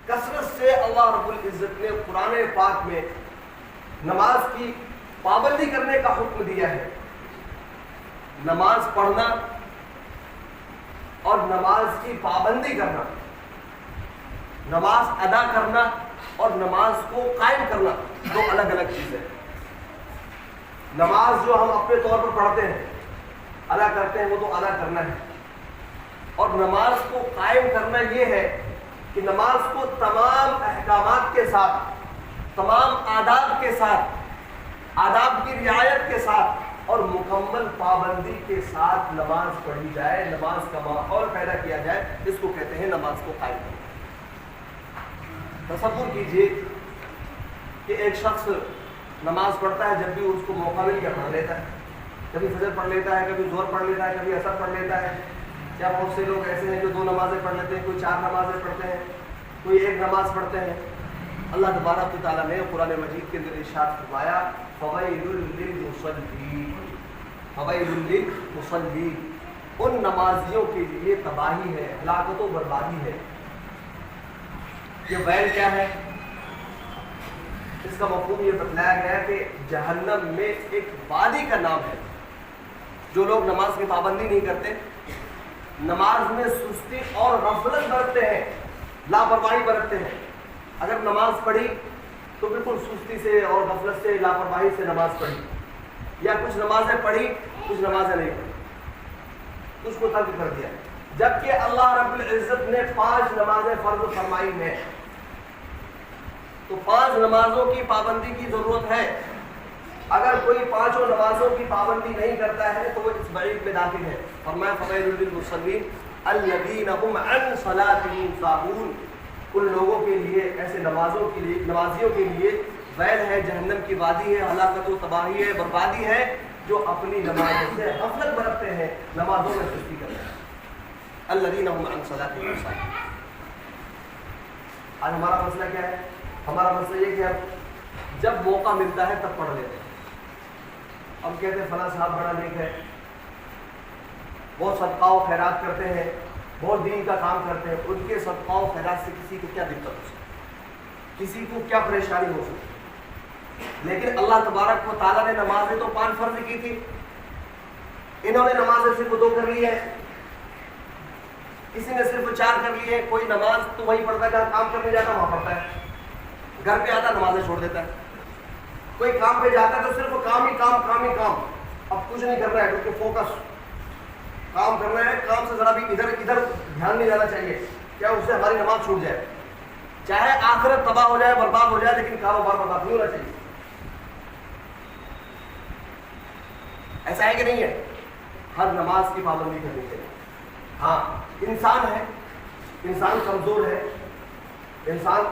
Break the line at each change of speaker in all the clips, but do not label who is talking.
کثرت سے اللہ رب العزت نے قرآن پاک میں نماز کی پابندی کرنے کا حکم دیا ہے. نماز پڑھنا اور نماز کی پابندی کرنا، نماز ادا کرنا اور نماز کو قائم کرنا دو الگ الگ چیزیں. نماز جو ہم اپنے طور پر پڑھتے ہیں، ادا کرتے ہیں، وہ تو ادا کرنا ہے، اور نماز کو قائم کرنا یہ ہے کہ نماز کو تمام احکامات کے ساتھ، تمام آداب کے ساتھ، آداب کی رعایت کے ساتھ اور مکمل پابندی کے ساتھ نماز پڑھی جائے، نماز کا ماحول پیدا کیا جائے. اس کو کہتے ہیں نماز کو قائم کرنا. تصور کیجئے کہ ایک شخص نماز پڑھتا ہے، جب بھی اس کو موقع مل گیا پڑھ لیتا ہے. کبھی فجر پڑھ لیتا ہے، کبھی ظہر پڑھ لیتا ہے، کبھی عصر پڑھ لیتا ہے. یا بہت سے لوگ ایسے ہیں جو 2 نمازیں پڑھ لیتے ہیں، کوئی 4 نمازیں پڑھتے ہیں، کوئی 1 نماز پڑھتے ہیں. اللہ تبارک و تعالیٰ نے قرآن مجید کے اندر ارشاد فرمایا فویل للمصلین، فویل للمصلین، ان نمازیوں کے لیے تباہی ہے، ہلاکت و بربادی ہے. یہ ویل کیا ہے؟ اس کا مفہوم یہ بتلایا گیا کہ جہنم میں ایک وادی کا نام ہے. جو لوگ نماز کی پابندی نہیں کرتے، نماز میں سستی اور غفلت برتتے ہیں، لاپرواہی برتتے ہیں. اگر نماز پڑھی تو بالکل سستی سے اور غفلت سے، لاپرواہی سے نماز پڑھی، یا کچھ نمازیں پڑھی کچھ نمازیں نہیں پڑھی، کچھ کو ترک کر دیا. جبکہ اللہ رب العزت نے 5 نمازیں فرض فرمائی ہیں، تو 5 نمازوں کی پابندی کی ضرورت ہے. اگر کوئی 5 نمازوں کی پابندی نہیں کرتا ہے تو وہ اس وعید میں داخل ہے. فرمایا فویل للمصلین الذین هم عن صلاتهم ساہون، ان لوگوں کے لیے، ایسے نمازیوں کے لیے ویل ہے، جہنم کی وادی ہے، ہلاکت و تباہی ہے، بربادی ہے، جو اپنی نمازوں سے غفلت برتتے ہیں، نمازوں میں سستی کرتے ہیں. الذین هم عن صلاتهم ساہون. آج ہمارا مسئلہ کیا ہے؟ ہمارا مسئلہ یہ کہ اب جب موقع ملتا ہے تب پڑھ لیتے ہیں. ہم کہتے ہیں فلاں صاحب بڑا نیک ہے، بہت صدقہ و خیرات کرتے ہیں، بہت دین کا کام کرتے ہیں، ان کے صدقہ و خیرات سے کسی کو کیا دقت ہو سکتی، کسی کو کیا پریشانی ہو سکتی. لیکن اللہ تبارک و تعالیٰ نے نمازیں تو 5 فرض کی تھی، انہوں نے نمازیں صرف 2 کر لی ہے، کسی نے صرف 4 کر لی ہے. کوئی نماز تو وہی پڑھتا ہے جہاں کام کرنے جاتا وہاں پڑھتا ہے، گھر پہ آتا نمازیں چھوڑ دیتا ہے. کوئی کام پہ جاتا ہے تو صرف کام ہی کام، کام ہی کام، اب کچھ نہیں کر رہا ہے کیونکہ فوکس کام کرنا ہے. کام سے ذرا بھی ادھر دھیان نہیں جانا چاہیے، کیا اس سے ہماری نماز چھوٹ جائے. چاہے آخرت تباہ ہو جائے، برباد ہو جائے، لیکن کاروبار برباد نہیں ہونا چاہیے. ایسا ہے کہ نہیں ہے؟ ہر نماز کی پابندی کرنی چاہیے. ہاں انسان ہے، انسان کمزور ہے، انسان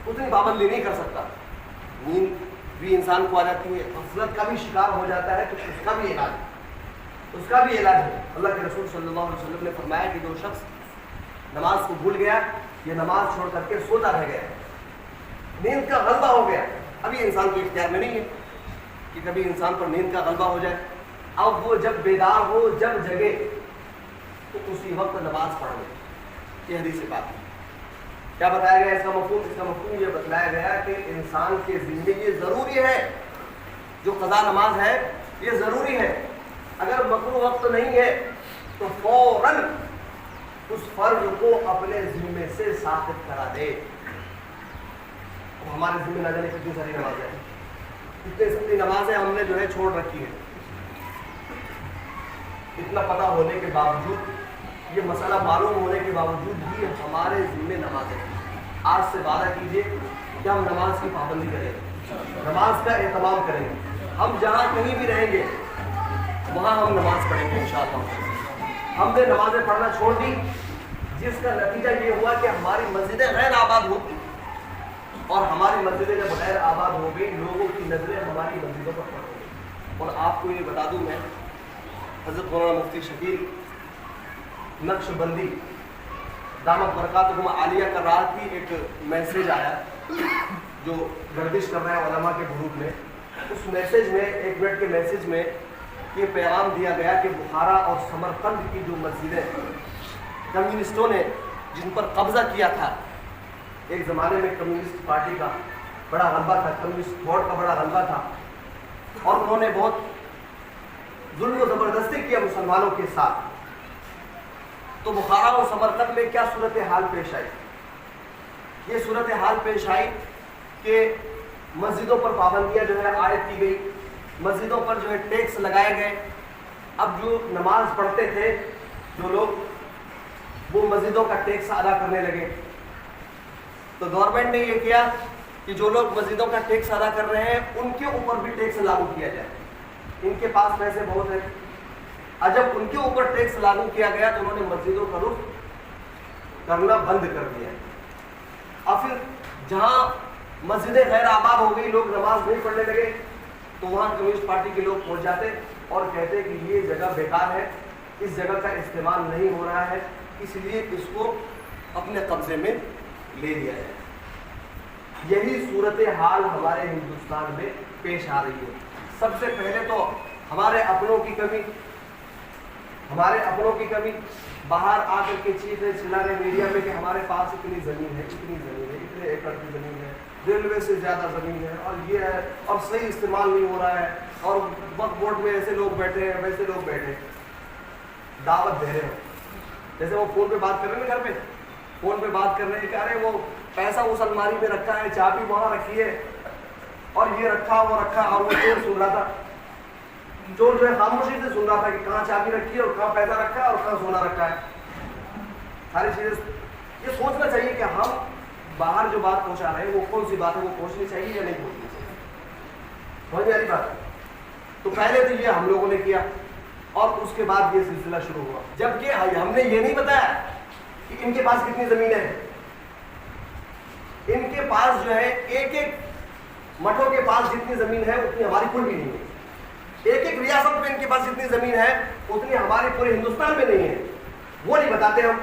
اتنی پابندی نہیں کر سکتا. نیند بھی انسان کو آ جاتی ہے، غفلت کا بھی شکار ہو جاتا ہے، تو اس کا بھی علاج ہے. اللہ کے رسول صلی اللہ علیہ وسلم نے فرمایا کہ جو شخص نماز کو بھول گیا، یہ نماز چھوڑ کر کے سوتا رہ گیا، نیند کا غلبہ ہو گیا. ابھی انسان کو اختیار میں نہیں ہے کہ کبھی انسان پر نیند کا غلبہ ہو جائے. اب وہ جب بیدار ہو، جب جگے، تو اسی وقت نماز پڑھ لے. یہ حدیث سے بات ہے. کیا بتایا گیا اس کا مفہوم؟ اس کا مفہوم یہ بتلایا گیا کہ انسان کے ذمے یہ ضروری ہے، جو قضا نماز ہے یہ ضروری ہے. اگر مکروہ وقت نہیں ہے تو فوراً اس فرض کو اپنے ذمے سے ساقط کرا دے. اب ہمارے ذمے نہ جانے کتنی ساری نمازیں ہیں، کتنی ساری نمازیں ہم نے جو ہے چھوڑ رکھی ہے. اتنا پتہ ہونے کے باوجود، یہ مسئلہ معلوم ہونے کے باوجود بھی ہمارے ذمے نمازیں ہیں. آج سے وعدہ کیجیے کہ ہم نماز کی پابندی کریں گے، نماز کا اہتمام کریں گے. ہم جہاں کہیں بھی رہیں گے وہاں ہم نماز پڑھیں گے انشاءاللہ. ہم نے نمازیں پڑھنا چھوڑ دی، جس کا نتیجہ یہ ہوا کہ ہماری مسجدیں غیر آباد ہو گئی، اور ہماری مسجدیں جب غیر آباد ہو گئی، لوگوں کی نظریں ہماری مسجدوں پر پڑ گئی. اور آپ کو یہ بتا دوں میں، حضرت مولانا مفتی شکیل نقش بندی دامت برکاتہم عالیہ کا رات کی ایک میسیج آیا جو گردش کر رہے ہیں علماء کے گروپ میں. اس میسیج میں، 1 منٹ کے میسیج میں یہ پیغام دیا گیا کہ بخارا اور سمرقند کی جو مسجدیں کمیونسٹوں نے جن پر قبضہ کیا تھا، ایک زمانے میں کمیونسٹ پارٹی کا بڑا غلبہ تھا, کمیونسٹ ووٹ کا بڑا غلبہ تھا, اور انہوں نے بہت ظلم و زبردستی کیا مسلمانوں کے ساتھ. تو بخارا و سمرقند میں کیا صورتحال پیش آئی؟ یہ صورتحال پیش آئی کہ مسجدوں پر پابندیاں جو ہے عائد کی گئی, مسجدوں پر جو ہے ٹیکس لگائے گئے. اب جو نماز پڑھتے تھے جو لوگ, وہ مسجدوں کا ٹیکس ادا کرنے لگے. تو گورنمنٹ نے یہ کیا کہ جو لوگ مسجدوں کا ٹیکس ادا کر رہے ہیں ان کے اوپر بھی ٹیکس لاگو کیا جائے. ان کے پاس پیسے بہت ہیں, اور جب ان کے اوپر ٹیکس لاگو کیا گیا تو انہوں نے مسجدوں کا رخ کرنا بند کر دیا. اور پھر جہاں مسجدیں غیر آباد ہو گئی, لوگ نماز نہیں پڑھنے لگے, تو وہاں کمیونسٹ پارٹی کے لوگ پہنچ جاتے اور کہتے کہ یہ جگہ بیکار ہے, اس جگہ کا استعمال نہیں ہو رہا ہے, اس لیے اس کو اپنے قبضے میں لے لیا جائے. یہی صورتحال ہمارے ہندوستان میں پیش آ رہی ہے. سب سے پہلے تو ہمارے اپنوں کی کمی, باہر آ کر کے چیزیں چلا رہے میڈیا میں کہ ہمارے پاس اتنی زمین ہے, اتنے ایکڑ کی زمین ہے, ریلوے سے زیادہ زمین ہے, اور یہ ہے, اور صحیح استعمال نہیں ہو رہا ہے, اور وقت بورڈ میں ایسے لوگ بیٹھے ہیں, ویسے لوگ بیٹھے ہیں, دعوت دے رہے ہو. جیسے وہ فون پہ بات کر رہے ہیں, گھر پہ فون پہ بات کر رہے ہیں کہ ارے وہ پیسہ اس الماری میں رکھا ہے, چابی وہاں رکھی ہے, اور یہ رکھا وہ رکھا. اور وہ چور سن رہا تھا, چور جو ہے خاموشی سے سن رہا تھا کہ کہاں چابی رکھی ہے اور کہاں پیسہ رکھا ہے اور کہاں سونا رکھا ہے. ساری چیزیں یہ سوچنا چاہیے کہ ہم باہر جو بات پہنچا رہے ہیں وہ کون سی بات ہے, وہ پہنچنی چاہیے یا نہیں پہنچنی چاہیے. سمجھ میں آ رہی بات؟ تو پہلے تو یہ ہم لوگوں نے کیا, اور اس کے بعد یہ سلسلہ شروع ہوا. جبکہ ہم نے یہ نہیں بتایا کہ ان کے پاس کتنی زمینیں ہیں. ان کے پاس جو ہے ایک ایک مٹھوں کے پاس جتنی زمین ہے اتنی ہماری کوئی بھی نہیں ہے. ایک ایک ریاست میں ان کے پاس جتنی زمین ہے اتنی ہماری پورے ہندوستان میں نہیں ہے. وہ نہیں بتاتے ہم,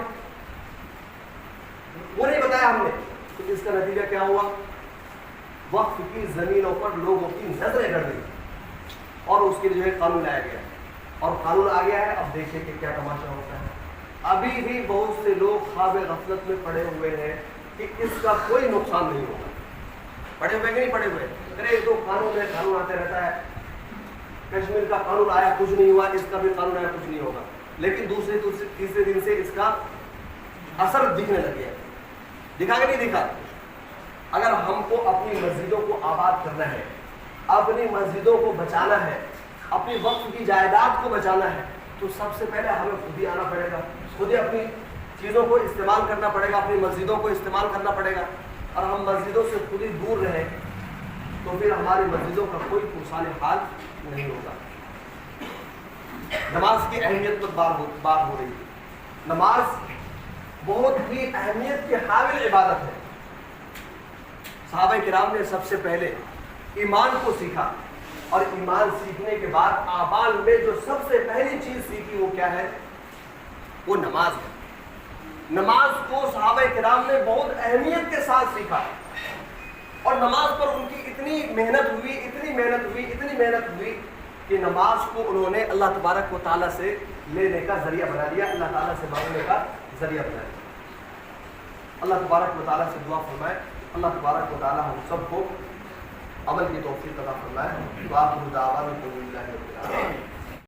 وہ نہیں بتایا ہم نے. تو اس کا نتیجہ کیا ہوا؟ وقف کی زمینوں پر لوگوں کی نظریں گڑ گئی, اور اس کے جو ہے قانون لایا گیا, اور قانون آ گیا ہے. اب دیکھیں کہ کیا تماشا ہوتا ہے. ابھی بھی بہت سے لوگ خواب غفلت میں پڑے ہوئے ہیں کہ اس کا کوئی نقصان نہیں ہوگا. پڑے ہوئے کہ نہیں پڑے ہوئے؟ ارے تو قانون ہے, قانون آتے رہتا ہے. کشمیر کا قانون آیا کچھ نہیں ہوا, اس کا بھی قانون آیا کچھ نہیں ہوگا. لیکن دوسرے تیسرے دن سے اس کا اثر دکھنے لگ گیا. دکھا کہ نہیں دکھا؟ اگر ہم کو اپنی مسجدوں کو آباد کرنا ہے, اپنی مسجدوں کو بچانا ہے, اپنی وقت کی جائیداد کو بچانا ہے, تو سب سے پہلے ہمیں خود ہی آنا پڑے گا, خود ہی اپنی چیزوں کو استعمال کرنا پڑے گا, اپنی مسجدوں کو استعمال کرنا پڑے گا. اور ہم مسجدوں سے خود ہی دور رہیں تو پھر ہماری مسجدوں کا کوئی پرسان حال نہیں ہوگا. نماز کی اہمیت پر بات ہو رہی ہے. نماز بہت ہی اہمیت کی حامل عبادت ہے. صحابہ کرام نے سب سے پہلے ایمان کو سیکھا, اور ایمان سیکھنے کے بعد اعمال میں جو سب سے پہلی چیز سیکھی وہ کیا ہے؟ وہ نماز ہے. نماز کو صحابہ کرام نے بہت اہمیت کے ساتھ سیکھا, اور نماز پر ان کی اتنی محنت ہوئی کہ نماز کو انہوں نے اللہ تبارک و تعالیٰ سے لینے کا ذریعہ بنا لیا, اللہ تعالیٰ سے مانگنے کا ذریعہ بنا لیا. اللہ تبارک و تعالیٰ سے دعا فرمائے, اللہ تبارک و تعالیٰ ہم سب کو عمل کی توفیق عطا فرمائے.